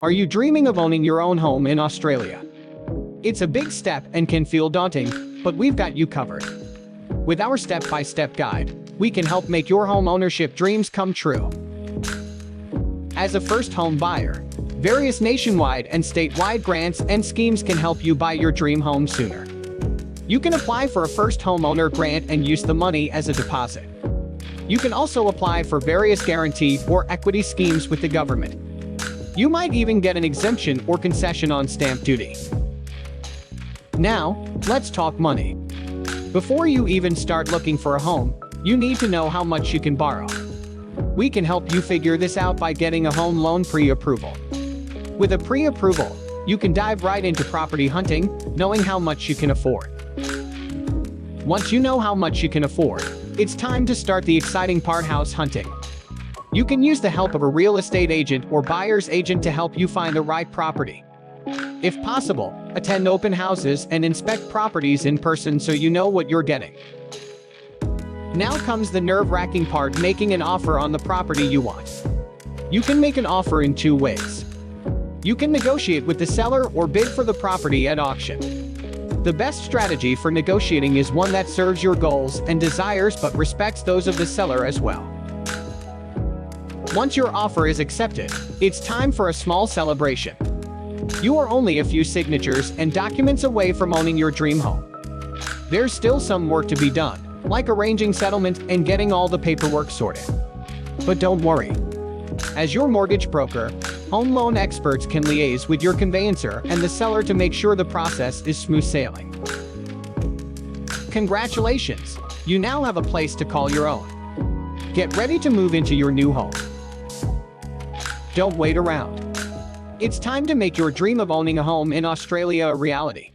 Are you dreaming of owning your own home in Australia? It's a big step and can feel daunting, but we've got you covered. With our step-by-step guide, we can help make your home ownership dreams come true. As a first home buyer, various nationwide and statewide grants and schemes can help you buy your dream home sooner. You can apply for a first homeowner grant and use the money as a deposit. You can also apply for various guarantee or equity schemes with the government. You might even get an exemption or concession on stamp duty. Now, let's talk money. Before you even start looking for a home, you need to know how much you can borrow. We can help you figure this out by getting a home loan pre-approval. With a pre-approval, you can dive right into property hunting, knowing how much you can afford. Once you know how much you can afford, it's time to start the exciting part: house hunting. You can use the help of a real estate agent or buyer's agent to help you find the right property. If possible, attend open houses and inspect properties in person so you know what you're getting. Now comes the nerve-wracking part: making an offer on the property you want. You can make an offer in two ways. You can negotiate with the seller or bid for the property at auction. The best strategy for negotiating is one that serves your goals and desires but respects those of the seller as well. Once your offer is accepted, it's time for a small celebration. You are only a few signatures and documents away from owning your dream home. There's still some work to be done, like arranging settlement and getting all the paperwork sorted. But don't worry. As your mortgage broker, home loan experts can liaise with your conveyancer and the seller to make sure the process is smooth sailing. Congratulations! You now have a place to call your own. Get ready to move into your new home. Don't wait around. It's time to make your dream of owning a home in Australia a reality.